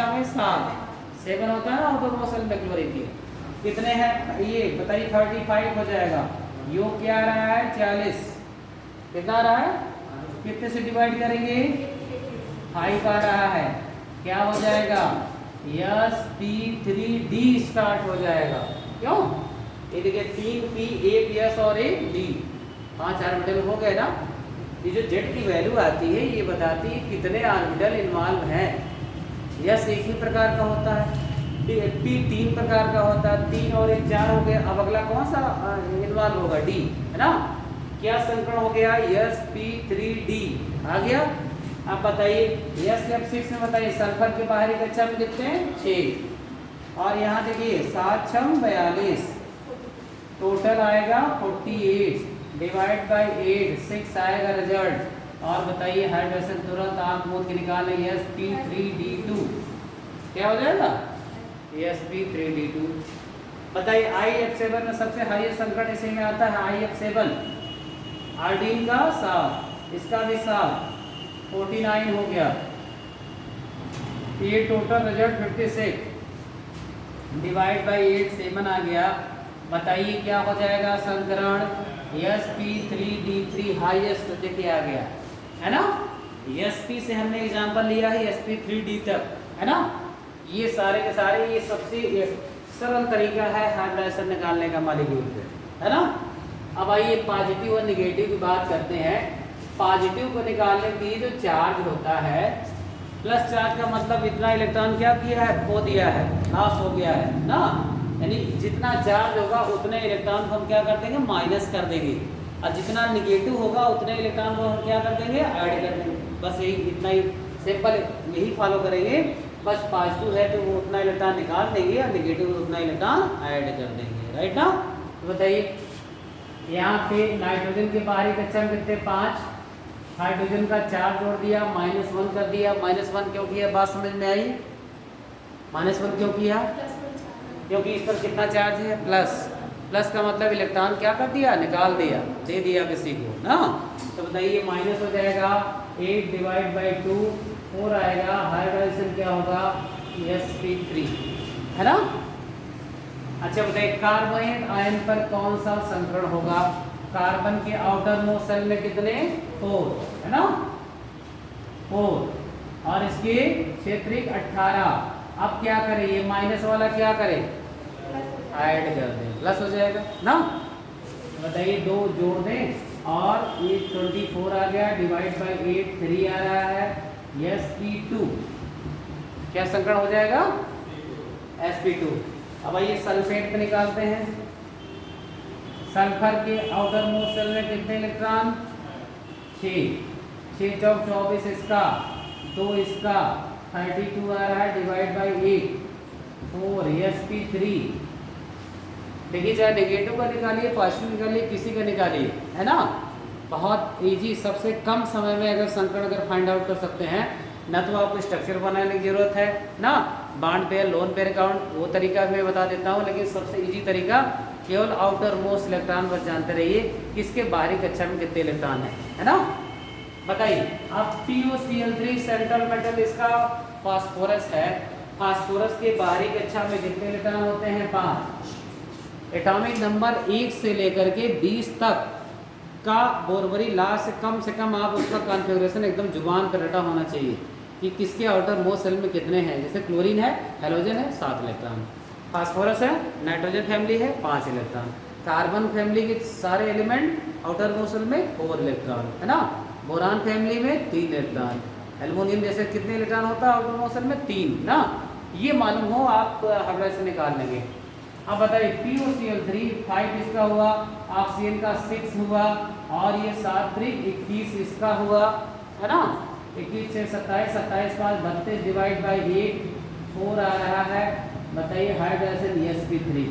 कक्षा में 7 होता है ना आउटरमोस्ट सेल में क्लोरीन के। कितने हैं ये बताइए? 35 हो जाएगा। योग क्या आ रहा है? 40। कितना आ रहा है? कितने से डिवाइड करेंगे? 5 आ रहा है। क्या हो जाएगा? sp3d स्टार्ट हो जाएगा। क्यों? ये देखिए 3p, 1 s और 1 d, 5 ऑर्बिटल हो गए ना। ये जो z की वैल्यू आती है ये बताती है कितने ऑर्बिटल इन्वॉल्व हैं। s एक ही प्रकार का होता है, p 3 प्रकार का होता है, 3 और 1 4 हो गया। अब अगला कौन सा इन्वॉल्व होगा? d, है ना। क्या संकरण हो गया? sp3d आ गया। अब बताइए S6 में बताइए सल्फर के बाहरी कक्षा में कितने हैं? 6। और यहाँ देखिए 7 6 42, टोटल आएगा 48 डिवाइड बाई 8, 6 आएगा रिजल्ट। और बताइए हाइड्रोजन तुरंत आप मोल के निकालें sp3d2 क्या हो जाएगा? sp3d2। बताइए IF7 में सबसे हाईएस्ट संकरण इसी में आता है IF7। आर्डीन का 7, इसका भी 7, 49 हो गया। ये टोटल रिजल्ट 56 डिवाइड बाई 8, 7 आ गया। बताइए क्या हो जाएगा संकरण? sp3d3 हाईएस्ट देखिए आ गया, है ना। sp से हमने एग्जांपल लिया है sp3d तक, है ना। ये सारे के सारे ये सबसे सरल तरीका है हाइब्रिडाइजेशन निकालने का मॉलिक्यूल पे, है ना। अब आइए पॉजिटिव और निगेटिव की बात करते हैं। पॉजिटिव को निकालने के लिए जो चार्ज होता है, प्लस चार्ज का मतलब इतना इलेक्ट्रॉन क्या किया है? खो दिया है, लॉस हो गया है ना। यानी जितना चार्ज होगा उतने इलेक्ट्रॉन को हम क्या कर देंगे? माइनस कर देंगे। और जितना निगेटिव होगा उतने इलेक्ट्रॉन को हम क्या कर देंगे? ऐड कर देंगे। बस यही इतना ही सिंपल, यही फॉलो करेंगे। बस पॉजिटिव है तो वो उतना इलेक्ट्रॉन निकाल देंगे और निगेटिव उतना इलेक्ट्रॉन ऐड कर देंगे, राइट ना। तो बताइए यहाँ पे नाइट्रोजन के बाहरी कक्षा में कितने? 5। हाइड्रोजन का चार्ज जोड़ दिया, -1 कर दिया। -1 क्यों किया? बात समझ में आई? -1 क्यों किया? क्योंकि इस पर कितना चार्ज है? प्लस। प्लस का मतलब इलेक्ट्रॉन क्या कर दिया? निकाल दिया, दे दिया किसी को ना। तो बताइए माइनस हो जाएगा 8 डिवाइड बाई 2, 4 आएगा। हाइड्रोजन क्या होगा? sp3, है ना। अच्छा बताइए कार्बोनेट आयन पर कौन सा संकरण होगा? कार्बन के आउटर मोस्ट शेल में कितने? 4, है ना, 4। और इसके क्षेत्रिक 18। अब क्या करें? ये माइनस वाला क्या करें? ऐड कर दें, प्लस हो जाएगा ना। बताइए 2 जोड़ दें और ये 24 आ गया डिवाइड बाई 8, 3 आ रहा है। sp2 क्या संकरण हो जाएगा? sp2। अब आइए सल्फेट पे निकालते हैं। सल्फर के आउटर मोस्ट शेल में कितने इलेक्ट्रॉन? 6। 6 चौक 24, इसका 2 इसका 32 आ रहा है डिवाइड बाई 8, 4 sp3। देखिए चाहे नेगेटिव का निकालिए, पॉजिटिव निकालिए, किसी का निकालिए, है ना। बहुत इजी, सबसे कम समय में अगर संकरण अगर फाइंड आउट कर सकते हैं ना, तो आपको स्ट्रक्चर बनाने की जरूरत है ना। Bond pair, lone pair count, वो तरीका मैं बता देता हूँ, लेकिन सबसे इजी तरीका केवल आउटर मोस्ट इलेक्ट्रॉन बस जानते रहिए किसके बाहरी कक्षा में कितने इलेक्ट्रॉन है ना। बताइए अब PuCl3 सेंट्रल मेटल, इसका फास्फोरस है। फास्फोरस के बाहरी कक्षा में कितने इलेक्ट्रॉन होते हैं? 5। एटॉमिक नंबर 1 से लेकर के 20 तक का बोरबरी ला से कम आप उसका कॉन्फ़िगरेशन एकदम जुबान पर रटा होना चाहिए कि किसके आउटर मोस्ट शेल में कितने हैं। जैसे क्लोरीन है, हेलोजन है, 7 इलेक्ट्रॉन। फास्फोरस है, नाइट्रोजन फैमिली है, 5 इलेक्ट्रॉन। कार्बन फैमिली के सारे एलिमेंट आउटर मोस्ट शेल में 4 इलेक्ट्रॉन, है ना। बोरान फैमिली में 3 इलेक्ट्रॉन। एल्युमिनियम जैसे कितने इलेक्ट्रॉन होता है आउटर मोस्ट शेल में? 3 ना। ये मालूम हो आप हाइड्रोजन से निकाल लेंगे। अब बताइए PuCl3 5 इसका हुआ, ऑक्सीजन का 6 हुआ, और ये 7 3 21 इसका हुआ, है ना। 21 से 27, 27 5 32 डिवाइड बाई 8, 4 आ रहा है। बताइए हाइड्रोजन sp3।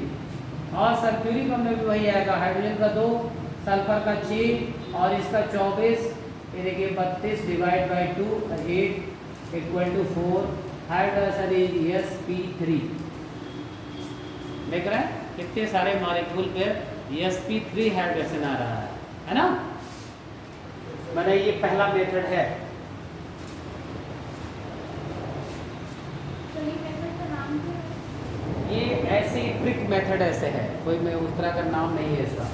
और सल्फ्यूरिक अम्ल में भी वही आएगा, हाइड्रोजन का 2, सल्फर का 6 और इसका 24। ये देखिए 32 divide by 2, 8 equal to 4। Hydrogen is sp3। देख रहे हैं कितने सारे मॉलिक्यूल पे sp3 हाइड्रोजन आ रहा है ना। मैंने ये पहला मेथड है। ऐसे ही ट्रिक मेथड ऐसे है, कोई मैं उस तरह का नाम नहीं है इसका,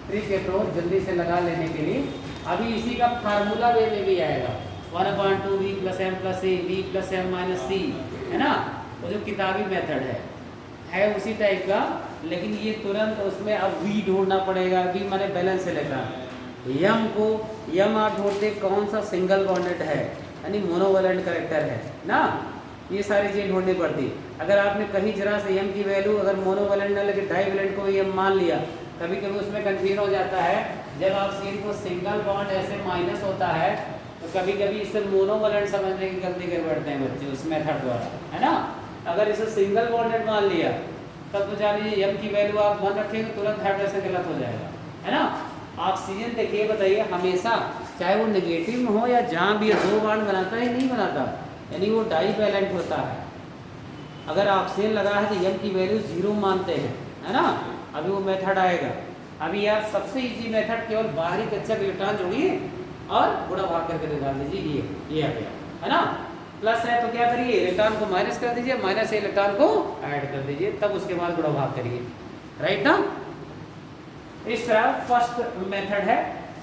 ट्रिक अप्रोच जल्दी से लगा लेने के लिए। अभी इसी का फार्मूला वे में भी आएगा 1/2 v + m + a v + m - c, है ना, वो जो किताबी मेथड है उसी टाइप का, लेकिन ये तुरंत उसमें अब v ढूंढना पड़ेगा। v माने बैलेंस इलेक्ट्रॉन, यम को यम आप ढूंढते कौन सा सिंगल बॉन्डेड है यानी मोनोवैलेंट करेक्टर है ना, ये सारी चीज़ ढूंढनी पड़ती। अगर आपने कहीं जरा से यम की वैल्यू अगर मोनोवैलेंट ना लगे डाईवैलेंट को यम मान लिया, कभी कभी उसमें कंफ्यूजन हो जाता है। जब ऑक्सीजन को सिंगल बॉन्ड ऐसे माइनस होता है तो कभी कभी इसे मोनोवैलेंट समझने की गलती कर बैठते हैं बच्चे उस मेथड द्वारा, है ना। अगर इसे सिंगल बॉन्डेड मान लिया तब तो जानिए यम की वैल्यू आप मान रखेंगे तुरंत हाइड्रोजन गलत हो जाएगा, है ना। ऑक्सीजन देखिए बताइए हमेशा चाहे वो नेगेटिव में हो या जहाँ भी दो बॉन्ड बनाता है नहीं बनाता, यानी वो डाईवैलेंट होता है। अगर ऑक्सीजन लगा है तो यम की वैल्यू 0 मानते हैं, है ना। अभी वो मेथड आएगा। अभी यार सबसे इजी मेथड केवल बाहरी कक्षा के इलेक्ट्रॉन जोड़िए और गुणा भाग करके निकाल दीजिए, ये आ गया, है ना। प्लस है तो क्या करिए इलेक्ट्रॉन को माइनस कर दीजिए, माइनस से इलेक्ट्रॉन को ऐड कर दीजिए, तब उसके बाद गुणा भाग करिए, राइट ना। इस तरह फर्स्ट मेथड है।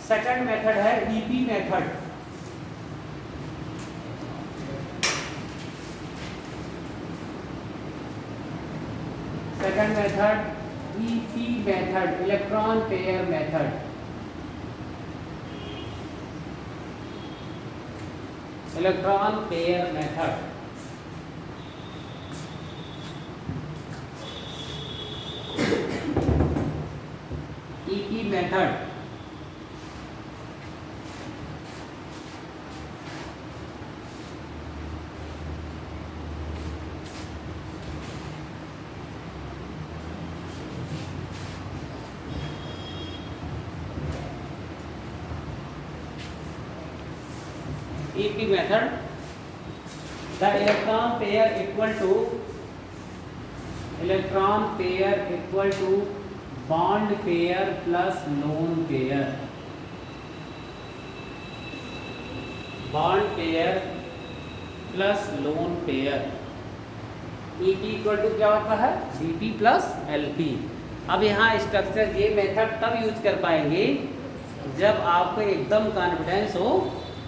सेकंड मेथड है EP method. Second method EP method, electron pair method. Electron pair method EP method EP method, the electron pair equal to bond pair plus lone pair, bond pair plus lone pair। EP equal to क्या होता है BP plus LP। अब यहाँ structure ये method तब use कर पाएंगे जब आपको एकदम कॉन्फिडेंस हो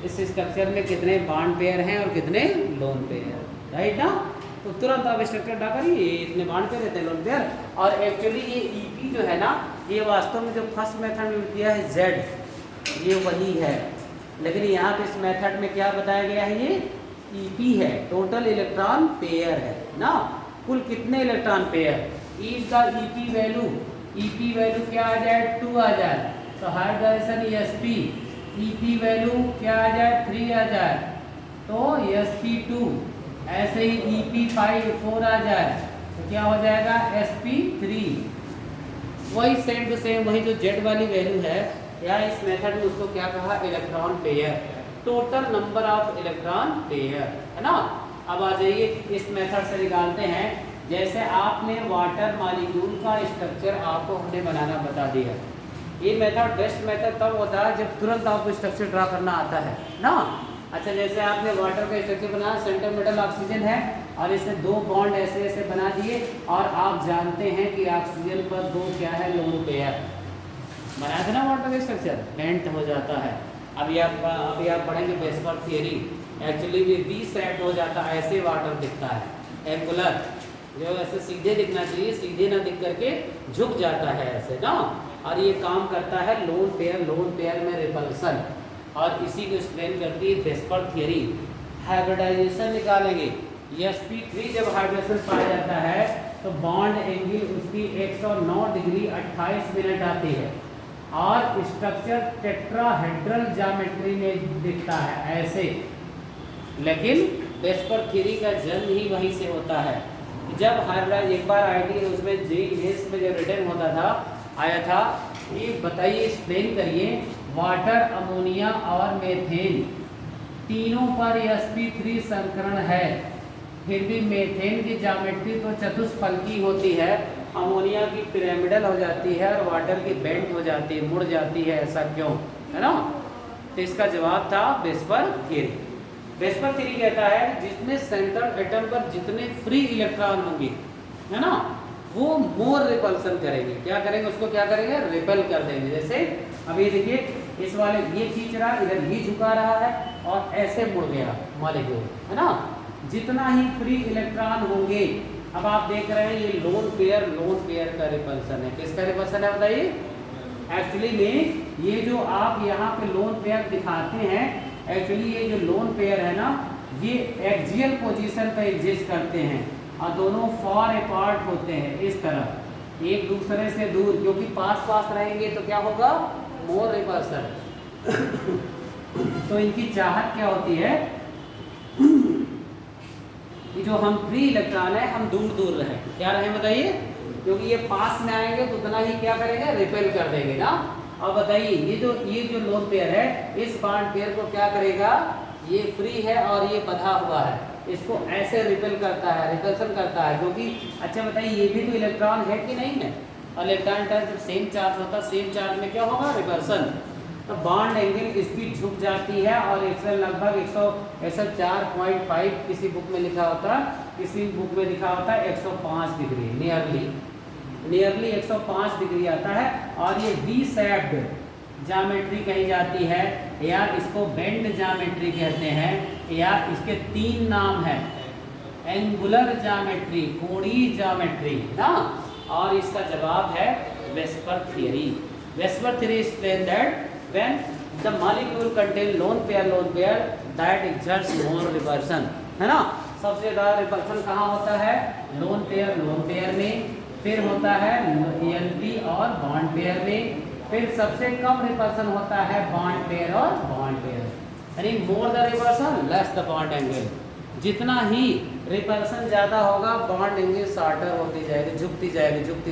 इस स्ट्रक्चर में कितने बॉन्ड पेयर हैं और कितने लोन पेयर हैं, राइट ना। तो तुरंत आप स्ट्रक्चर ड्रा करिए, इतने बॉन्ड पेयर रहते हैं लोन पेयर। और एक्चुअली ये ईपी जो है ना, ये वास्तव में जो फर्स्ट मेथड में यूज किया है जेड, ये वही है, लेकिन यहाँ पे इस मेथड में क्या बताया गया है, ये ईपी है, टोटल इलेक्ट्रॉन पेयर है ना, कुल कितने electron pair. If the EP value क्या आ जाए 2 आ जाए तो हाइड्रोजन sp, ईपी वैल्यू क्या आ जाए 3 आ जाए तो sp2, ऐसे ही ep5 4 आ जाए तो क्या हो जाएगा sp3। वही सेम टू सेम वही जो जेड वाली वैल्यू है या इस मेथड में उसको क्या कहा electron pair, total number of electron pair, है ना। अब आ जाइए इस मेथड से निकालते हैं। जैसे आपने वाटर मॉलिक्यूल का स्ट्रक्चर आपको हमने बनाना बता दिया, ये मेथड बेस्ट मेथड तब होता है जब तुरंत आपको स्ट्रक्चर ड्रा करना आता है ना। अच्छा जैसे आपने वाटर का स्ट्रक्चर बनाया, सेंटर मेटल ऑक्सीजन है और इससे 2 बॉन्ड ऐसे ऐसे बना दिए और आप जानते हैं कि ऑक्सीजन पर 2 क्या है लोन पेयर, बनाया था ना वाटर का स्ट्रक्चर, बेंट हो जाता है। अभी आप पढ़ेंगे बेसबर्ग थियरी, एक्चुअली ये बी सेट हो जाता है, ऐसे वाटर दिखता है एंगुलर, जो ऐसे सीधे दिखना चाहिए, सीधे ना दिख करके झुक जाता है ऐसे ना। और ये काम करता है लोन पेयर में रिपल्सन, और इसी को एक्सप्लेन करती है बेसबर्ग थियरी। हाइब्रिडाइजेशन निकालेंगे, sp3 जब हाइड्रोजन पाया जाता है तो बॉन्ड एंगल उसकी 109 डिग्री 28 मिनट आती है और स्ट्रक्चर टेट्राहेड्रल ज्योमेट्री में दिखता है ऐसे। लेकिन बेसबर्ग थियरी का जन्म ही वहीं से होता है। जब हाइब्रिडाइज एक बार आईडी उसमें जेईएस में जब रिटर्न होता था आया था, ये बताइए एक्सप्लेन करिए, वाटर अमोनिया और मेथेन तीनों पर sp3 संकरण है, फिर भी मेथेन की ज्योमेट्री तो चतुष्फलकी होती है, अमोनिया की पिरामिडल हो जाती है और वाटर की बेंट हो जाती है, मुड़ जाती है, ऐसा क्यों, है ना। तो इसका जवाब था बेसबर्ग थियरी। बेसबर्ग थियरी कहता है जितने सेंट्रल एटम पर जितने फ्री इलेक्ट्रॉन होंगे, है ना, वो मोर रिपल्सन करेंगे। क्या करेंगे? उसको क्या करेंगे? रिपेल कर देंगे। जैसे अब ये देखिए, इस वाले ये खींच रहा, इधर ये झुका रहा है और ऐसे मुड़ गया मॉलिक्यूल, है ना। जितना ही फ्री इलेक्ट्रॉन होंगे, अब आप देख रहे हैं ये लोन पेयर का रिपल्सन है। किसका रिपल्सन है बताइए? एक्चुअली में ये जो आप यहाँ पे लोन पेयर दिखाते हैं, एक्चुअली ये जो लोन पेयर है ना, ये एक्सियल पोजीशन पे एग्जिस्ट करते हैं और दोनों फार अपार्ट होते हैं इस तरह, एक दूसरे से दूर, क्योंकि पास पास रहेंगे तो क्या होगा? More repulsion. तो इनकी चाहत क्या होती है कि जो हम फ्री इलेक्ट्रॉन है हम दूर दूर रहें। क्या रहें बताइए? क्योंकि ये पास में आएंगे तो उतना ही क्या करेंगे? रिपेल कर देंगे ना। अब बताइए, ये जो लोन पेयर है, इस बॉन्ड पेयर को क्या करेगा? ये फ्री है और ये बंधा हुआ है, इसको ऐसे रिपेल करता है, रिपल्सन करता है। क्योंकि अच्छा बताइए, ये भी तो इलेक्ट्रॉन है कि नहीं है? और इलेक्ट्रॉन का जब सेम चार्ज होता है, सेम चार्ज में क्या होगा? रिपल्सन। तो बॉन्ड एंगल इसकी झुक जाती है और इससे लगभग 104.5 किसी बुक में लिखा होता है, किसी बुक में लिखा होता है 105 डिग्री, नियरली 105 डिग्री आता है। और ये वी शेप्ड ज्योमेट्री कही जाती है, या इसको बेंड ज्योमेट्री कहते हैं, या इसके 3 नाम है। एंगुलर ज्योमेट्री, कोणीय ज्योमेट्री ना। और इसका जवाब है VSEPR theory. VSEPR theory explain that when the molecule contain lone pair that exerts more repulsion, है ना। सबसे ज़्यादा रिपल्सन कहाँ होता है? लोन पेयर में, फिर होता है एलपी और बॉन्ड पेयर में, फिर सबसे कम रिपल्सन होता है बॉन्ड पेयर और बॉन्ड पेयर। यानी more the repulsion less the bond angle. जितना ही रिपल्सन ज़्यादा होगा, बॉन्ड एंगल शॉर्टर होती जाएगी, झुकती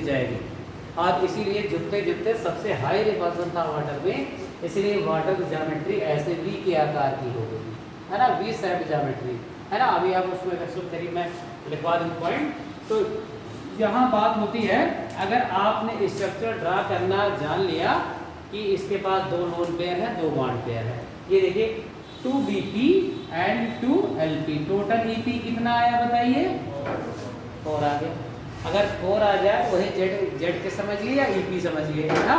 जाएगी। और इसीलिए झुकते सबसे हाई रिपल्सन था वाटर में, इसीलिए वाटर की ज्योमेट्री ऐसे वी के आकार की हो गई, है ना, वी शेप ज्योमेट्री, है ना। अभी आप उसमें वेक्टर थ्योरी में लिखवा दूँ पॉइंट। तो यहाँ बात होती है, अगर आपने स्ट्रक्चर ड्रा करना जान लिया कि इसके पास 2 लोन पेयर है, 2 बॉन्ड पेयर है। ये देखिए 2bp and 2lp, total ep कितना आया बताइए? 4 आ गया। अगर 4 आ जाए वही जेड के समझिए या ep समझिए, है ना।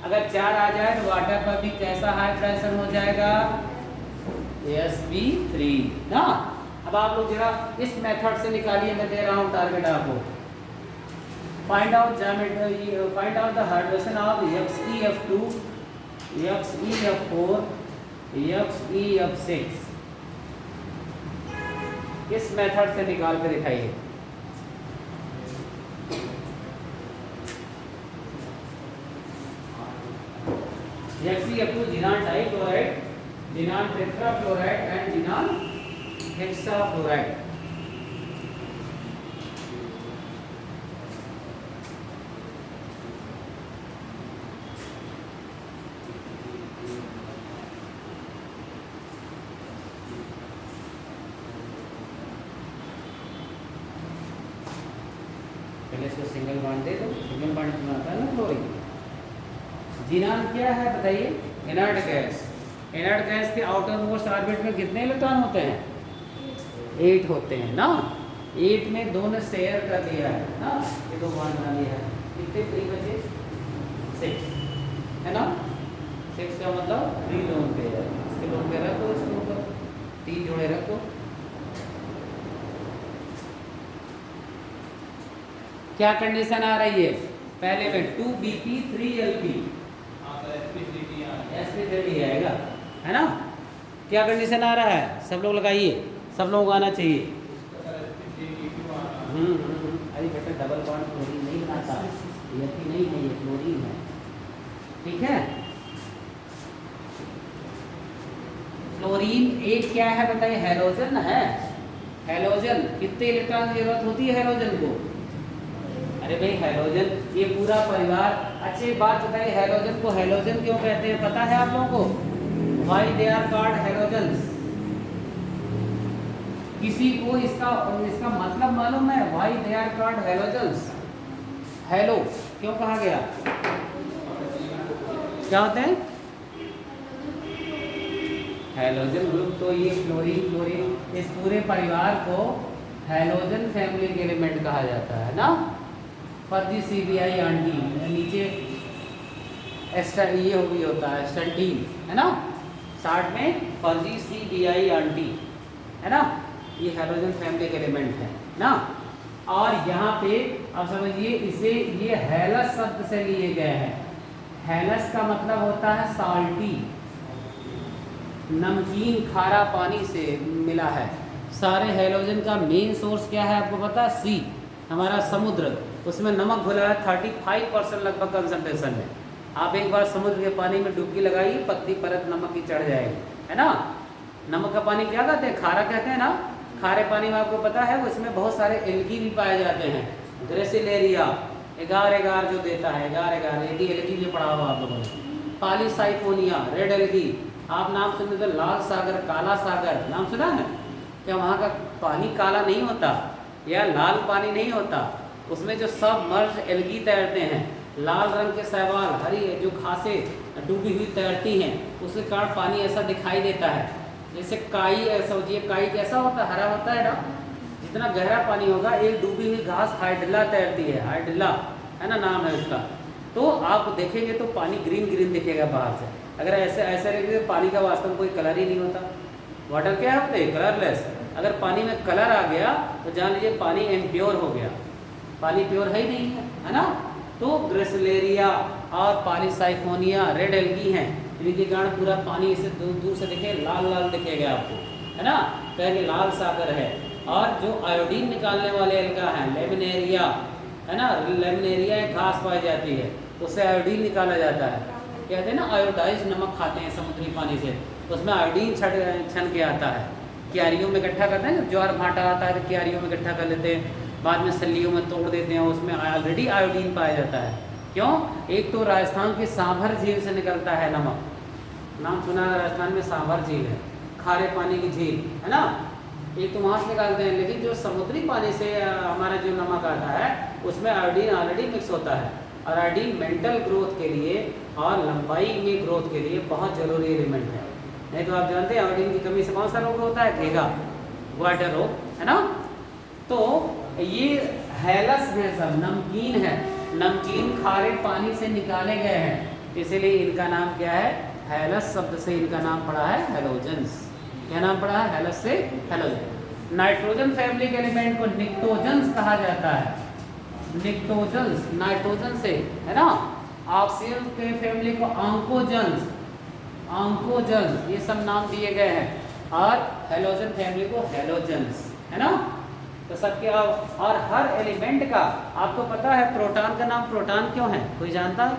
अगर 4 आ जाए तो वाटर पर भी कैसा हाई प्रेशर हो जाएगा? sp3 ना। अब आप लोग जरा इस मेथड से निकालिए, मैं दे रहा हूँ टारगेट आपको। Find out the hydrogen of XeF2, XeF4, XeF6। इस मेथड से निकाल के दिखाइए। XeF2 xenon dichloride, xenon tetrafluoride and xenon hexafluoride. पहले इसको सिंगल बॉन्ड दे दो, सिंगल बॉन्ड बनाता है ना क्लोरीन। जिनान क्या है बताइए? Inert gas. इनर्ट गैस के आउटर मोस्ट ऑर्बिट में कितने इलेक्ट्रॉन होते हैं? 8 होते हैं ना। 8 में 2 ने शेयर कर दिया है ना, ये 2 बॉन्ड बना लिया है। कितने फ्री बचे? 6, है ना। 6 का मतलब 3 लोन पेयर है। इसके लोन पेयर रखो, इसके ऊपर 3 जोड़े रखो। क्या कंडीशन आ रही है? पहले में 2bp 3lp, sp3 आएगा, है ना। क्या कंडीशन आ रहा है? सब लोग लगाइए, सब लोगों को आना चाहिए। अरे बेटा डबल बॉन्ड क्लोरीन नहीं बनाता, ये नहीं है, ये क्लोरीन है, ठीक है। क्लोरीन एक क्या है बताइए? हैलोजन है। हैलोजन कितने इलेक्ट्रॉन की जरूरत होती है हैलोजन को? अरे भाई हैलोजन ये पूरा परिवार। अच्छी एक बात बताइए, हैलोजन को हैलोजन क्यों कहते हैं पता है आप लोगों को? Why they are called halogens? किसी को इसका मतलब मालूम है? Why they are called halogens? Hello क्यों कहा गया? क्या होते हैं? Halogen group. तो ये क्लोरीन, इस पूरे परिवार को हैलोजन फैमिली के एलिमेंट कहा जाता है ना। फर्जी CBI आंटी, नीचे एक्स्ट्रा ये हो भी होता है स्टंटीन, है ना, शार्ट में फर्जी CBI आंटी, है ना, ये हैलोजन फैमिली के एलिमेंट है ना। और यहाँ पे आप समझिए इसे ये हैलस शब्द से लिए गए हैं। हैलस का मतलब होता है साल्टी, नमकीन खारा पानी से मिला है। सारे हैलोजन का मेन सोर्स क्या है आपको पता है? सी, हमारा समुद्र, उसमें नमक घुला है 35% लगभग कंसंट्रेशन में। आप एक बार समुद्र के पानी में डुबकी लगाइए, पतली परत नमक की चढ़ जाएगी, है ना। नमक का पानी क्या कहते हैं? खारा कहते हैं ना। खारे पानी में आपको पता है उसमें बहुत सारे एल्गी भी पाए जाते हैं। ग्रेसिलेरिया एगार जो देता है, एगार एल्गी भी पढ़ा हुआ आप लोगों ने। पॉलीसाइफोनिया रेड एल्गी, आप नाम सुने तो लाल सागर, काला सागर, नाम सुना है? क्या वहाँ का पानी काला नहीं होता या लाल पानी नहीं होता? उसमें जो सब मर्ज एल्गी तैरते हैं, लाल रंग के शैवाल, हरी जो घासें डूबी हुई तैरती हैं, उसके कारण पानी ऐसा दिखाई देता है। जैसे काई, ऐसा होती है, काई कैसा होता है? हरा होता है ना। जितना गहरा पानी होगा, एक डूबी हुई घास हाइड्रिला तैरती है, हाइड्रिला है ना नाम है उसका। तो आप देखेंगे तो पानी ग्रीन ग्रीन दिखेगा बाहर से। अगर ऐसे ऐसे रहेंगे तो पानी का वास्तव में कोई कलर ही नहीं होता। वाटर क्या होते हैं? कलरलेस। अगर पानी में कलर आ गया तो जान लीजिए पानी इम्प्योर हो गया, पानी प्योर है ही नहीं है ना। तो ग्रेसिलेरिया और पॉलीसाइफोनिया रेड एल्गी हैं, इनके कारण पूरा पानी इसे दूर दूर से दिखे लाल लाल दिखेगा आपको, है ना, कहेंगे लाल सागर है। और जो आयोडीन निकालने वाले एल्गा हैं, लेमिनेरिया, है ना, लेमिनेरिया एक घास पाई जाती है, उससे आयोडीन निकाला जाता है। कहते हैं ना आयोडाइज नमक खाते हैं समुद्री पानी से, उसमें आयोडीन छन के आता है। क्यारियों में इकट्ठा करते हैं, ज्वार भाटा आता है तो क्यारियों में इकट्ठा कर लेते हैं, बाद में सलियों में तोड़ देते हैं, उसमें ऑलरेडी आयोडीन पाया जाता है। क्यों? एक तो राजस्थान की सांभर झील से निकलता है नमक, नाम सुना है, राजस्थान में सांभर झील है, खारे पानी की झील, है ना, एक तो वहाँ से निकालते हैं। लेकिन जो समुद्री पानी से हमारा जो नमक आता है उसमें आयोडीन ऑलरेडी मिक्स होता है। और आयोडीन मेंटल ग्रोथ के लिए और लंबाई में ग्रोथ के लिए बहुत जरूरी एलिमेंट है। नहीं तो आप जानते हैं आयोडीन की कमी से कौन सा रोग होता है? घेगा, वाटर रोग, है ना। तो ये हैलस है, सब नमकीन है, नमकीन खारे पानी से निकाले गए हैं, इसीलिए इनका नाम क्या है? हैलस शब्द से इनका नाम पड़ा है हैलोजेंस। क्या नाम पड़ा है? हैलस से हैलोजन। नाइट्रोजन फैमिली के एलिमेंट को निक्टोजेंस कहा जाता है। निक्टोजेंस नाइट्रोजन से, है ना। ऑक्सीजन के फैमिली को ऑन्कोजेंस, ऑन्कोजेंस, ये सब नाम दिए गए हैं। और हैलोजन फैमिली को हैलोजेंस, है ना। तो सबके और हर एलिमेंट का आपको पता है प्रोटॉन का नाम प्रोटॉन क्यों है? कोई जानता है?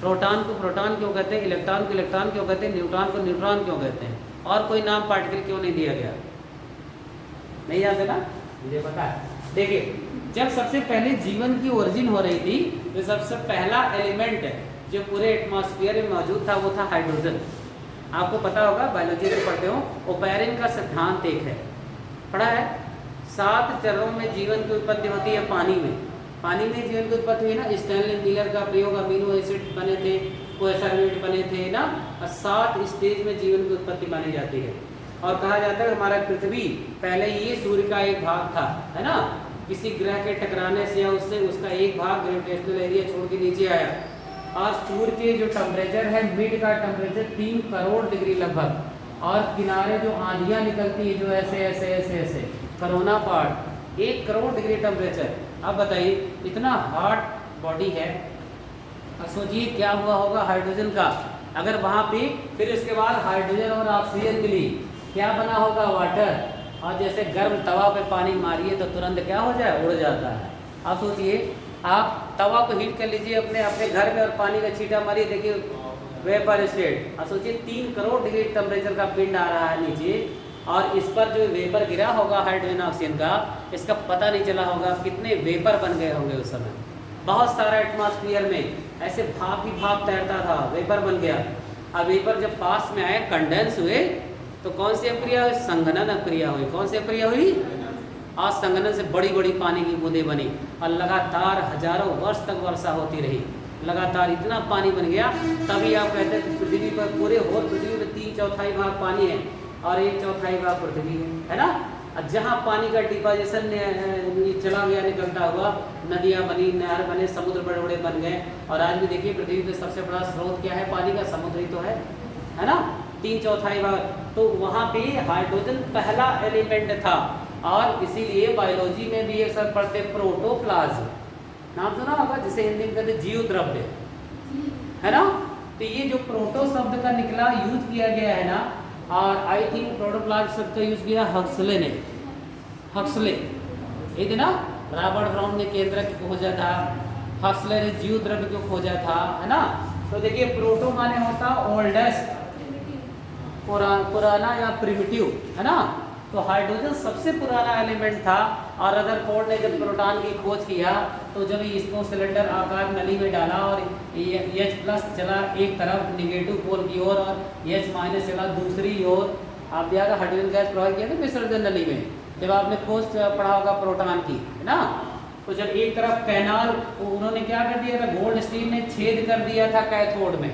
प्रोटॉन को प्रोटॉन क्यों कहते हैं? इलेक्ट्रॉन को इलेक्ट्रॉन क्यों कहते हैं? न्यूट्रॉन को न्यूट्रॉन क्यों कहते हैं? और कोई नाम पार्टिकल क्यों नहीं दिया गया? नहीं जानते ना? मुझे पता है। देखिए, जब सबसे पहले जीवन की ओरिजिन हो रही थी तो सबसे पहला एलिमेंट जो पूरे एटमॉस्फेयर में मौजूद था वो था हाइड्रोजन। आपको पता होगा, बायोलॉजी में पढ़ते हो, ओपेरिन का सिद्धांत एक है, पढ़ा है। 7 चरणों में जीवन की उत्पत्ति होती है पानी में। पानी में जीवन की उत्पत्ति हुई ना, स्टैनली मिलर का प्रयोग, अमीनो एसिड बने थे, कोएसरवेट बने थे ना, 7 स्टेज में जीवन की उत्पत्ति मानी जाती है। और कहा जाता है हमारा पृथ्वी पहले ये सूर्य का एक भाग था, है ना, किसी ग्रह के टकराने से या उससे उसका एक भाग ग्रेविटेशनल एरिया छोड़ के नीचे आया। और सूर्य के जो टेम्परेचर है, मिड का टेम्परेचर 3 करोड़ डिग्री लगभग, और किनारे जो आंधियाँ निकलती है जो ऐसे ऐसे ऐसे ऐसे corona part 1 crore degree temperature. अब बताइए इतना हॉट बॉडी है, अब सोचिए क्या हुआ होगा हाइड्रोजन का अगर वहाँ पे, फिर उसके बाद हाइड्रोजन और ऑक्सीजन मिली, क्या बना होगा? वाटर। और जैसे गर्म तवा पे पानी मारिए तो तुरंत क्या हो जाए? उड़ जाता है। अब सोचिए आप तवा को हीट कर लीजिए अपने अपने घर में और पानी का छींटा मारिए, देखिए वेपर स्टेट। अब सोचिए 3 करोड़ डिग्री टेम्परेचर का पिंड आ रहा है नीचे, और इस पर जो वेपर गिरा होगा हाइड्रोजन ऑक्सीजन का, इसका पता नहीं चला होगा कितने वेपर बन गए होंगे उस समय। बहुत सारा एटमॉस्फेयर में ऐसे भाप ही भाप तैरता था, वेपर बन गया। अब वेपर जब पास में आए, कंडेंस हुए, तो कौन सी अक्रिया हुई? संघनन अक्रिया हुई। कौन सी अक्रिया हुई? आज संघनन से बड़ी बड़ी पानी की बूंदें बनी और लगातार हजारों वर्ष तक वर्षा होती रही, लगातार इतना पानी बन गया। तभी आप कहते हैं कि पृथ्वी पर पूरे होल पृथ्वी में 3/4 भाग पानी है और 1/4 भाग पृथ्वी है ना। जहाँ पानी का डिपोजिशन चला गया निकलता हुआ, नदियाँ बनी, नहर बने, समुद्र बड़े बड़े बन गए। और आज भी देखिए पृथ्वी पे सबसे बड़ा स्रोत क्या है पानी का, समुद्र ही तो है ना, 3/4 भाग। तो वहाँ पे हाइड्रोजन पहला एलिमेंट था, और इसीलिए बायोलॉजी में भी एक सर पढ़ते प्रोटोप्लाज्म, नाम सुना होगा, जिसे हिंदी में कहते जीव द्रव्य, है ना। तो ये जो प्रोटो शब्द का निकला यूज किया गया है ना, और आई थिंक प्रोटोप्लाज्म शब्द का यूज किया हक्सले ने, हक्सले एक ना रॉबर्ट ब्राउन ने केंद्रक खोजा था, हक्सले ने जीव द्रव्य को खोजा था, है ना। तो देखिए प्रोटो माने होता ओल्डेस्ट, पुराना या प्रिमिटिव, है ना। तो हाइड्रोजन सबसे पुराना एलिमेंट था, और रदरफोर्ड ने जब प्रोटॉन की खोज किया तो जब इसको सिलेंडर आकार नली में डाला और H+ चला एक तरफ निगेटिव पोल की ओर और H- चला दूसरी ओर, आप देखा हाइड्रोजन गैस प्रवाहित किया था विसर्जन नली में, जब आपने खोज पढ़ा होगा प्रोटॉन की, है ना। तो जब एक तरफ कैनाल, उन्होंने क्या कर दिया था, गोल्ड स्टीन ने छेद कर दिया था कैथोड में,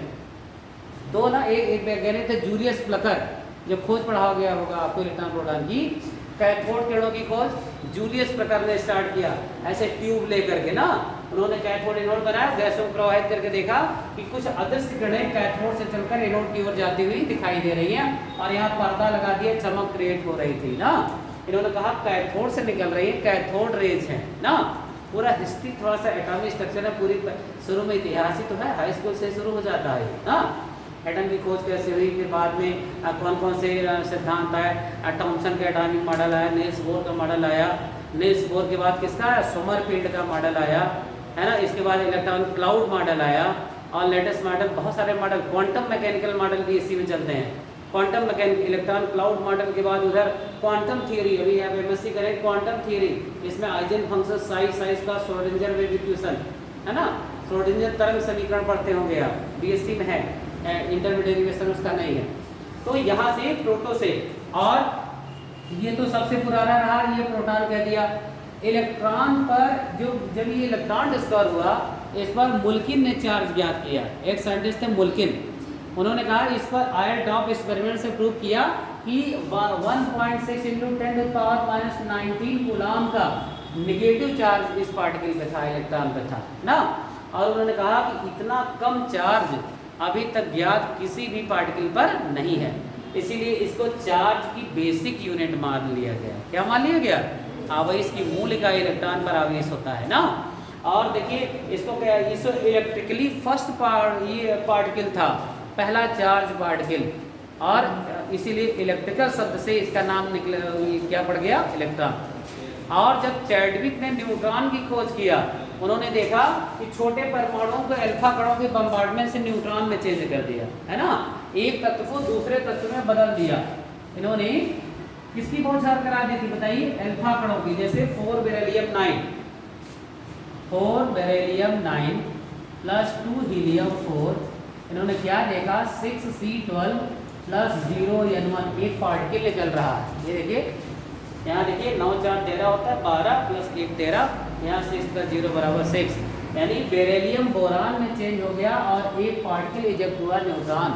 दो ना, एक वैज्ञानिक थे जूलियस प्लकर, जब खोज पढ़ा गया होगा आपको इलेक्ट्रॉन प्रोटॉन की, कैथोड किरणों की खोज जूलियस प्लकर ने स्टार्ट किया, ऐसे ट्यूब लेकर के ना, उन्होंने कैथोड एनोड बनाया, गैसों को प्रवाहित करके देखा कि कुछ अदृश्य किरणें कैथोड से चलकर एनोड की ओर जाती हुई दिखाई दे रही हैं, और यहाँ पर्दा लगा दिया, चमक क्रिएट हो रही थी ना। इन्होंने कहा कैथोड से निकल रही है, कैथोड रेज है ना। पूरा हिस्ट्री थोड़ा सा एटॉमिक स्ट्रक्चर है, पूरी शुरू में इतिहास ही तो है, हाई स्कूल से शुरू हो जाता है ना। एटम की खोज कैसे हुई, फिर बाद में कौन कौन से सिद्धांत आए, थॉमसन का एटॉमिक मॉडल आया, नील्स बोर का मॉडल आया, नील्स बोर के बाद किसका आया, सोमरफील्ड का मॉडल आया, है ना। इसके बाद इलेक्ट्रॉन क्लाउड मॉडल आया, और लेटेस्ट मॉडल, बहुत सारे मॉडल, क्वांटम मैकेनिकल मॉडल भी इसी में चलते हैं। Quantum mechanic electron cloud model के बाद उधर क्वांटम थियरी, अभी आप एमएससी करें क्वांटम थियरी, इसमें आइजन फंक्शन साइज का श्रोडिंगर वेव इक्वेशन, है ना, श्रोडिंगर तरंग समीकरण पढ़ते होंगे आप, बीएससी में है, इंटरमीडिएट डेरिवेशन उसका नहीं है। तो यहाँ से प्रोटो से, और ये तो सबसे पुराना रहा, ये प्रोटॉन कह दिया। इलेक्ट्रॉन पर जो जब ये इलेक्ट्रॉन डिस्कवर हुआ, इस पर मुल्किन ने चार्ज ज्ञात किया, एक साइंटिस्ट थे मुल्किन, उन्होंने कहा इस पर आयर ड्रॉप एक्सपेरिमेंट से प्रूव किया कि 1.6 × 10⁻⁻19 कूलाम का निगेटिव चार्ज इस पार्टिकल पे था, इलेक्ट्रॉन पे था ना। और उन्होंने कहा कि इतना कम चार्ज अभी तक ज्ञात किसी भी पार्टिकल पर नहीं है, इसीलिए इसको चार्ज की बेसिक यूनिट मान लिया गया। क्या मान लिया गया, आवेश की मूल इकाई इलेक्ट्रॉन पर आवेश होता है ना। और देखिए इसको क्या, इसको इलेक्ट्रिकली फर्स्ट पार्टिकल था, पहला चार्ज पार्टिकल, और इसीलिए इलेक्ट्रिकल शब्द से इसका नाम निकला, क्या पड़ गया, इलेक्ट्रॉन। और जब चैडविक ने न्यूट्रॉन की खोज किया, उन्होंने देखा कि छोटे परमाणुओं को अल्फा कणों के बम्बार्डमेंट से न्यूट्रॉन में चेंज कर दिया, है ना, एक तत्व को दूसरे तत्व में बदल दिया। इन्होंने किसकी बौछार करा दी थी बताइए, अल्फा कणों की, जैसे 4 बेरिलियम 9 प्लस 2 हीलियम 4, इन्होंने क्या देखा, 6C12 प्लस 0N1, एक पार्टिकल निकल रहा है। ये देखिए यहाँ देखिए 9 4 13 होता है, 12 प्लस 1 13, यहाँ 6 + 0 = 6, यानी बेरिलियम बोरान में चेंज हो गया और एक पार्टिकल इजेक्ट हुआ न्यूट्रॉन,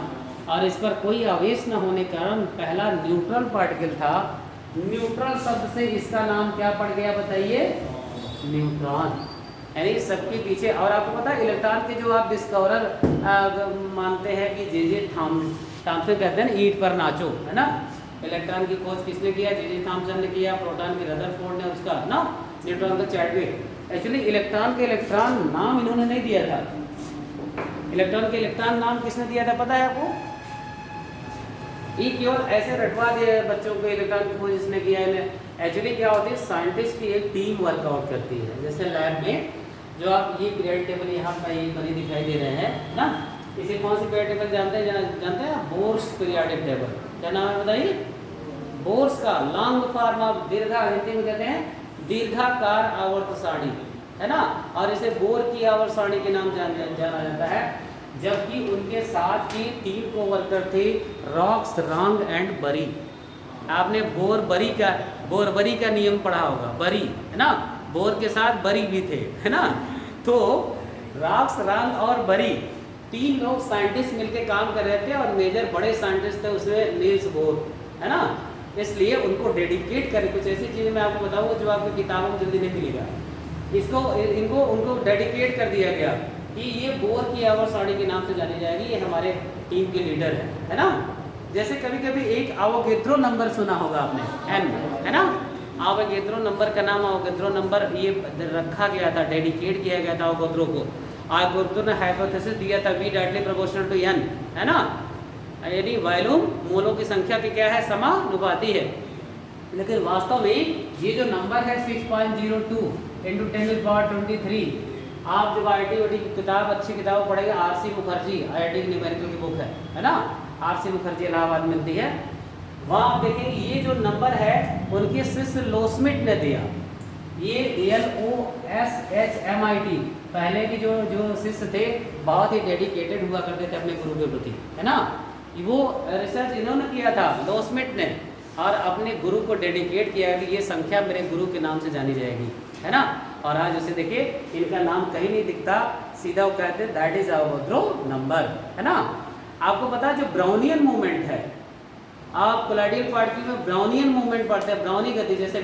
और इस पर कोई आवेश न होने के कारण पहला न्यूट्रल पार्टिकल था। न्यूट्रल शब्द से इसका नाम क्या पड़ गया बताइए, न्यूट्रॉन। यानी सबके पीछे, और आपको पता है इलेक्ट्रॉन के जो आप डिस्कवरर मानते हैं कि जे थॉमसन कहते हैं ईंट पर नाचो, है ना। इलेक्ट्रॉन की खोज किसने किया, जे थॉमसन ने किया, प्रोटॉन की रदरफोर्ड ने, उसका ना, न्यूट्रॉन का चैडविक। एक्चुअली इलेक्ट्रॉन के इलेक्ट्रॉन नाम इन्होंने नहीं दिया था, इलेक्ट्रॉन के इलेक्ट्रॉन नाम किसने दिया था पता है आपको, ये केवल ऐसे रटवा दिया बच्चों को, इलेक्ट्रॉन की खोज इसने किया है। एक्चुअली क्या होती है, साइंटिस्ट की एक टीम वर्कआउट करती है, जैसे लैब में जो आप ये पीरियड टेबल यहाँ पर ये बनी दिखाई दे रहे हैं ना, इसे कौन सी पीरियड टेबल जानते हैं, बोर्स पीरियोडिक टेबल, क्या नाम है बताइए, बोर्स का लॉन्ग फॉर्म ऑफ दीर्घा, हिंदी में कहते हैं दीर्घाकार आवर्त सारणी, है ना, और इसे बोर की आवर्त सारणी के नाम जाना जाता है। जबकि उनके साथ की 3 कोवर्कर थे, रॉक्स, रॉन्ग एंड बरी। आपने बोरबरी का नियम पढ़ा होगा, बरी, है ना, बोर के साथ बरी भी थे, है ना। तो रॉक्स, रॉन्ग और बरी 3 लोग साइंटिस्ट मिलकर काम कर रहे थे, और मेजर बड़े साइंटिस्ट थे उसमें नील्स बोर, है ना। इसलिए उनको डेडिकेट करें। कुछ ऐसी चीज़ें मैं आपको बताऊंगा जो आपको किताबों में जल्दी नहीं मिलेगा। इनको उनको डेडिकेट कर दिया गया कि ये बोर की आवर्साणी के नाम से जानी जाएगी, ये हमारे टीम के लीडर है ना। जैसे कभी कभी एक आवोगेद्रो नंबर सुना होगा आपने, एन, है ना। आवोगेद्रो नंबर का नाम आवोगेद्रो नंबर ये रखा गया था, डेडिकेट किया गया था आवोगेद्रो को। आवोगेद्रो ने हाइपोथेसिस दिया था V directly proportional to N, है ना, यानी वॉल्यूम मोलों की संख्या की क्या है, समानुपाती है। लेकिन वास्तव में ये जो नंबर है 6.02 इंटू 10⁻23, आप जब IIT की किताब, अच्छी किताब पढ़ेंगे, RC मुखर्जी, IIT की न्यूमेरिकल की बुक है ना, RC मुखर्जी इलाहाबाद मिलती है, वहाँ आप देखेंगे ये जो नंबर है उनके शिष्य लोस्मिट ने दिया। ये LOSHMIT पहले की जो शिष्य थे बहुत ही डेडिकेटेड हुआ करते थे अपने गुरु के प्रति, है ना। वो रिसर्च इन्होंने किया था, लोस्मिट ने, और अपने गुरु को डेडिकेट किया कि ये संख्या मेरे गुरु के नाम से जानी जाएगी, है ना। और आज उसे देखिए इनका नाम कहीं नहीं दिखता, सीधा वो कहते हैं दैट इज आवोगेद्रो नंबर, है ना। आपको पता है जो ब्राउनियन मूवमेंट है, आप कोलाइडियल पार्टिकल में ब्राउनियन मूवमेंट पढ़ते हैं, ब्राउनी गति, जैसे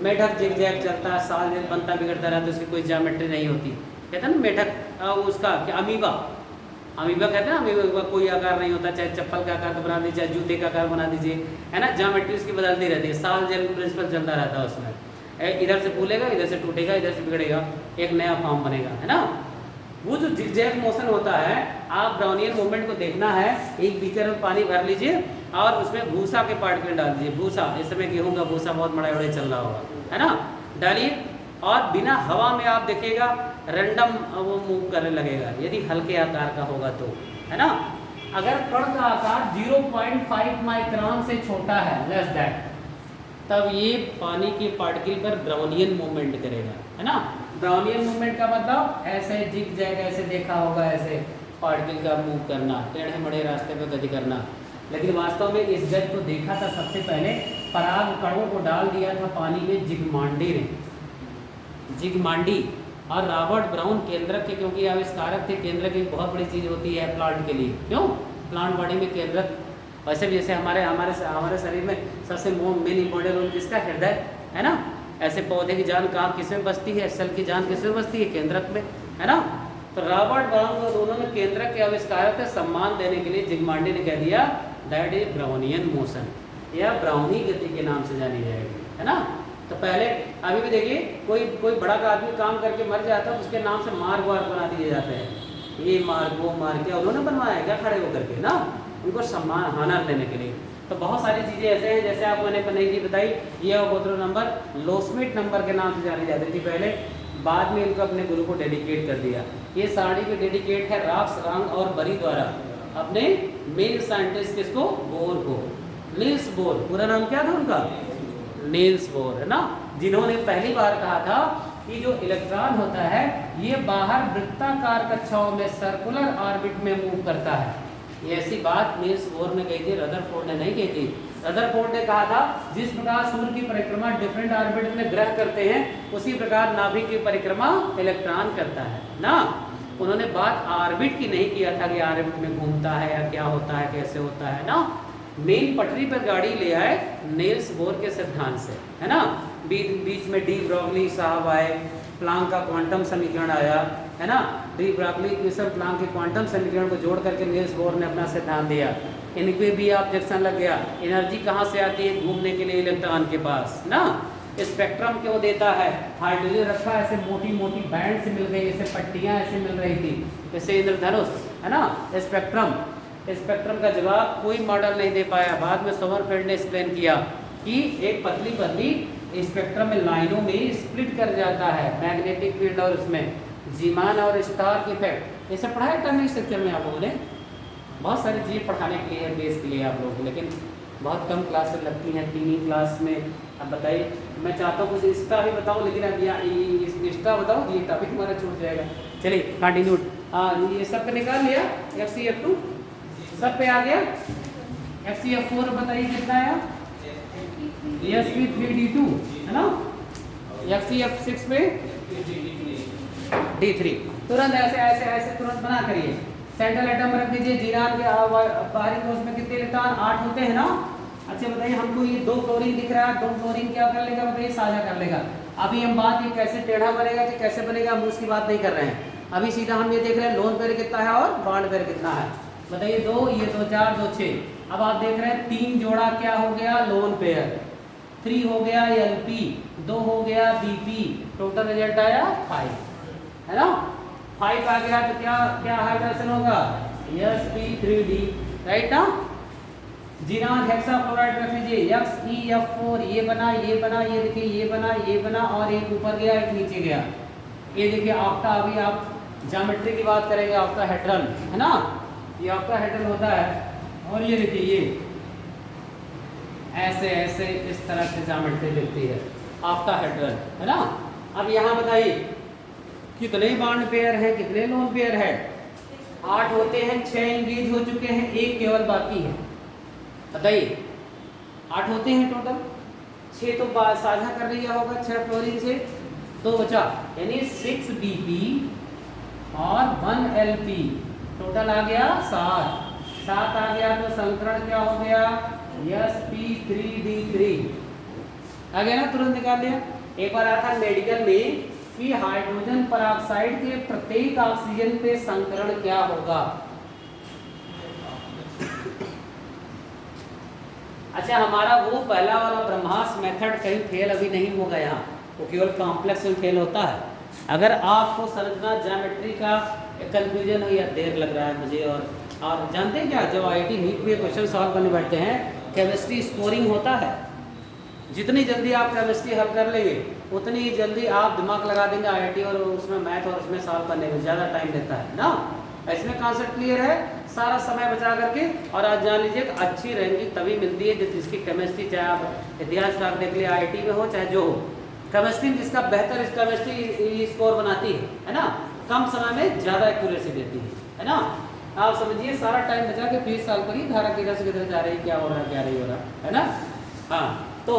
मेढक जिगजैग चलता है, साल बनता बिगड़ता रहता है, उसकी कोई ज्योमेट्री नहीं होती, कहते हैं ना मेढक, उसका क्या, अमीबा कहते हैं ना, अमीबा कोई आकार नहीं होता, चाहे चप्पल का आकार बना दीजिए, चाहे जूते का आकार बना दीजिए, है ना, ज्योमेट्री उसकी बदलती रहती है, साल जल प्रिंसिपल चलता रहता है उसमें, इधर से फूलेगा, इधर से टूटेगा, इधर से बिगड़ेगा, एक नया फॉर्म बनेगा, है ना। वो जो जिगजैग मोशन होता है, आप ब्राउनियन मूवमेंट को देखना है, एक बीकर में पानी भर लीजिए और उसमें भूसा के पार्टिकल डाल दीजिए, भूसा, इस समय गेहूं का भूसा बहुत बड़े बड़े चल रहा होगा, है ना, डालिए, और बिना हवा में आप देखिएगा रैंडम वो मूव करने लगेगा, यदि हल्के आकार का होगा तो, है ना। अगर कण का आकार 0.5 माइक्रोन से छोटा है, लेस दैट, तब ये पानी के पार्टिकल पर ब्राउनियन मूवमेंट करेगा, है ना। ब्राउनियन मूवमेंट का मतलब ऐसे जिग जैग, ऐसे देखा होगा, ऐसे पार्टिकल का मूव करना, टेढ़े मढ़े रास्ते पे गति करना। लेकिन वास्तव में इस गति को देखा था सबसे पहले, पराग कणों को डाल दिया था पानी में जिगमांडी ने, जिगमांडी, और रॉबर्ट ब्राउन केंद्रक के, क्योंकि आविष्कारक थे, केंद्रक एक बहुत बड़ी चीज़ होती है प्लांट के लिए, क्यों, प्लांट बॉडी में केंद्रक, वैसे भी जैसे हमारे शरीर में सबसे मेन इंपॉर्टेंट रोल किसका, हृदय, है ना। ऐसे पौधे की जान कहाँ किस में बसती है, सेल की जान किस में बसती है, केंद्रक में, है ना। तो रॉबर्ट ब्राउन को उन्होंने केंद्रक के आविष्कारक का सम्मान देने के लिए जिगमांडी ने कह दिया दैट इज ब्राउनियन मोशन, यह ब्राउनी गति के नाम से जानी जाएगी, है ना। तो पहले, अभी भी देखिए, कोई बड़ा आदमी काम करके मर जाता है तो उसके नाम से मार्ग वार्ग बना दिए जाते हैं, ये मार्ग वो मार्ग, क्या उन्होंने बनवाया क्या खड़े होकर के ना, उनको सम्मान हानर देने के लिए। तो बहुत सारी चीज़ें ऐसे हैं, जैसे आप मैंने पहले की बताई, ये आवोगेद्रो नंबर लोस्मिट नंबर के नाम से जानी जाती थी पहले, बाद में इनको अपने गुरु को डेडिकेट कर दिया। ये सारणी भी डेडिकेट है रॉक्स, रंग और बरी द्वारा अपने मेन साइंटिस्ट किसको, बोर को, नील्स बोर, पूरा नाम क्या था उनका, नील्स बोर, है ना, जिन्होंने पहली बार कहा था कि जो इलेक्ट्रॉन होता है ये बाहर वृत्ताकार कक्षाओं में सर्कुलर ऑर्बिट में मूव करता है। ये ऐसी बात नील्स बोर ने कही थी, रदरफोर्ड ने नहीं कही थी। रदरफोर्ड ने कहा था जिस प्रकार सूर्य की परिक्रमा डिफरेंट ऑर्बिट में ग्रह करते हैं, उसी प्रकार नाभिक की परिक्रमा इलेक्ट्रॉन करता है ना। उन्होंने बात ऑर्बिट की नहीं किया था कि ऑर्बिट में घूमता है या क्या होता है, कैसे होता है ना। मेन पटरी पर गाड़ी ले आए नील्स बोर के सिद्धांत से, है ना। बीच में डी ब्रॉगली साहब आए, प्लांक का क्वांटम समीकरण आया, है ना। डी ब्रॉगली क्विसन प्लांक के क्वांटम समीकरण को जोड़ करके नील्स बोर ने अपना सिद्धांत दिया। इनके भी ऑब्जेक्शन लग गया, एनर्जी कहाँ से आती है घूमने के लिए इलेक्ट्रॉन के पास ना। स्पेक्ट्रम क्यों देता है, हाइड्रोजन रखा ऐसे मोटी मोटी बैंड से मिल गई, ऐसे पट्टियाँ ऐसे मिल रही थी, जैसे इंद्रधनुष, है ना। स्पेक्ट्रम का जवाब कोई मॉडल नहीं दे पाया। बाद में सोमरफेल्ड ने एक्सप्लेन किया कि एक पतली पतली स्पेक्ट्रम में लाइनों में स्प्लिट कर जाता है मैग्नेटिक फील्ड, और उसमें जीमान और स्टार इफेक्ट, ये सब पढ़ाया टर्मिंग स्ट्रक्चर में आप लोगों ने। बहुत सारी चीज़ें पढ़ाने के लिए, बेस के लिए आप लोगों को, लेकिन बहुत कम क्लासेस लगती हैं, 3 ही क्लास में। अब बताइए, मैं चाहता हूँ कुछ एक्स्ट्रा भी बताऊँ, लेकिन अब एक्स्ट्रा बताऊँ ये टॉपिक हमारा छूट जाएगा। चलिए कंटिन्यू। ये सब पे निकाल लिया, FCF2 सब पे आ गया। FCF4 बताइए कितना आया, sp3d2, है ना। FCF6 पे D3। तुरंत ऐसे ऐसे ऐसे तुरंत बना करिए। सेंट्रल एटम रख दीजिए, जीरान के बाहरी कोश में कितने इलेक्ट्रॉन, 8 होते हैं ना। अच्छा बताइए, हमको ये 2 क्लोरीन दिख रहा है, 2 क्लोरीन क्या कर लेगा बताइए, साझा कर लेगा। अभी हम बात ये कैसे टेढ़ा बनेगा कि कैसे बनेगा, हम उसकी बात नहीं कर रहे हैं। अभी सीधा हम ये देख रहे हैं लोन पेयर कितना है और बॉन्ड पेयर कितना है। बताइए 2, ये 2 4 2 6। अब आप देख रहे हैं 3 जोड़ा क्या हो गया, लोन पेयर, 3 हो गया LP, 2 हो गया BP, टोटल रिजल्ट आया 5, है ना। 5 आ गया तो क्या क्या हाइड्रोजन होगा, sp3d, राइट ना। जीरान हेक्साफ्लोराइड रख लीजिए, XeF4, ये बना, ये बना, ये देखिए ये बना, ये बना, और एक ऊपर गया एक नीचे गया। ये देखिए आपका, अभी आप ज्योमेट्री की बात करेंगे, आपका हेड्रल है ना, ये आपका हेड्रल होता है। और ये देखिए ये ऐसे ऐसे इस तरह से ज्योमेट्री दिखती है आपका हेड्रल, है ना। अब यहाँ बताइए कितने बॉन्ड पेयर हैं, कितने लोन पेयर है। 8 होते हैं, 6 एंगेज हो चुके हैं, एक केवल बाकी है। बताइए 8 होते हैं टोटल, 6 तो साझा कर लिया होगा 6 क्लोरीन से, 2 बचा, यानी 6 BP और 1 LP, टोटल आ गया 7 आ गया। तो संकरण क्या हो गया, sp3d3 आ गया ना, तुरंत निकाल लिया। एक बार आया था मेडिकल में कि हाइड्रोजन परऑक्साइड के प्रत्येक ऑक्सीजन पे संकरण क्या होगा। अच्छा, हमारा वो पहला वाला ब्रह्मास्त्र मेथड कहीं फेल अभी नहीं होगा, यहाँ वो केवल कॉम्प्लेक्स में फेल होता है। अगर आपको समझना ज्योमेट्री का कंफ्यूजन हो या देर लग रहा है मुझे, और जानते हैं क्या, जब IIT नीट में क्वेश्चन सॉल्व करने बैठते हैं, केमिस्ट्री स्कोरिंग होता है। जितनी जल्दी आप केमिस्ट्री हल कर लेंगे उतनी जल्दी आप दिमाग लगा देंगे IIT और उसमें मैथ और उसमें सॉल्व करने में ज़्यादा टाइम लेता है ना। इसमें कॉन्सेप्ट क्लियर है, सारा समय बचा करके। और आज जान लीजिए कि अच्छी रैंकिंग तभी मिलती है जिसकी केमिस्ट्री, चाहे आप इतिहास का देख लिए IIT में हो चाहे जो हो, केमिस्ट्री जिसका बेहतर केमिस्ट्री स्कोर बनाती है ना, कम समय में ज़्यादा एक्यूरेसी देती है ना। आप समझिए सारा टाइम बचा के फिर साल पर ही धारा किधर से किधर जा रही है, क्या हो रहा है क्या नहीं हो रहा है ना। हाँ, तो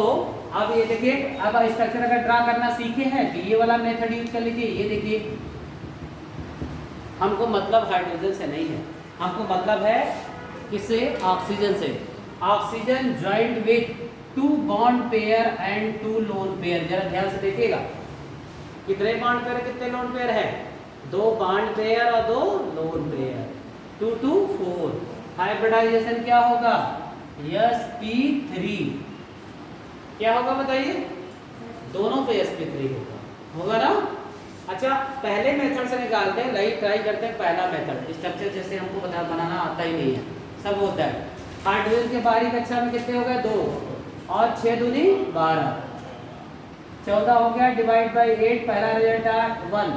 अब ये देखिए, अब स्ट्रक्चर अगर ड्रा करना सीखे हैं तो ये वाला मेथड यूज कर लीजिए। ये देखिए, हमको मतलब हाइड्रोजन से नहीं है, हमको मतलब है किससे, ऑक्सीजन से। Oxygen joint with 2 bond pair and 2 lone pair. जरा ध्यान से देखिएगा, कितने बॉन्ड पेयर कितने लोन पेयर है, 2 बॉन्ड पेयर और 2 लोन पेयर, 2 to 4। हाइब्रिडाइजेशन क्या होगा, sp3 क्या होगा बताइए, दोनों पे sp3 होगा ना। अच्छा, पहले मेथड से निकालते हैं, नहीं ट्राई करते हैं पहला मेथड। स्ट्रक्चर जैसे हमको बनाना आता ही नहीं है, सब होता है। हाइड्रोजन के बाहरी कक्षा में कितने हो गए, 2 और 6 दूनी 12, 14 हो गया, डिवाइड बाई 8, पहला रिजल्ट आया 1,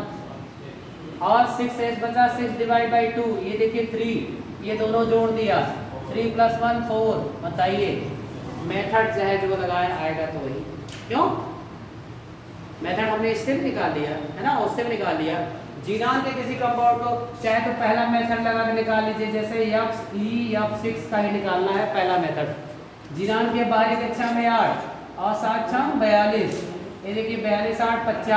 और 6 बचा, 6 डिवाइड बाई 2, ये देखिए 3, ये दोनों जोड़ दिया, 3 + 1 4। बताइए मेथड जो है जो लगाया आएगा तो वही, क्यों, मेथड हमने इससे भी निकाल लिया है ना, उससे भी निकाल लिया। जीरान के किसी कंपाउंड को चाहे तो पहला मेथड लगा के निकाल लीजिए, जैसे F6 का ही निकालना है पहला मेथड। जीरान के बाहरी कक्षा में 8 और 7 6 42, ये देखिए 42 8 50।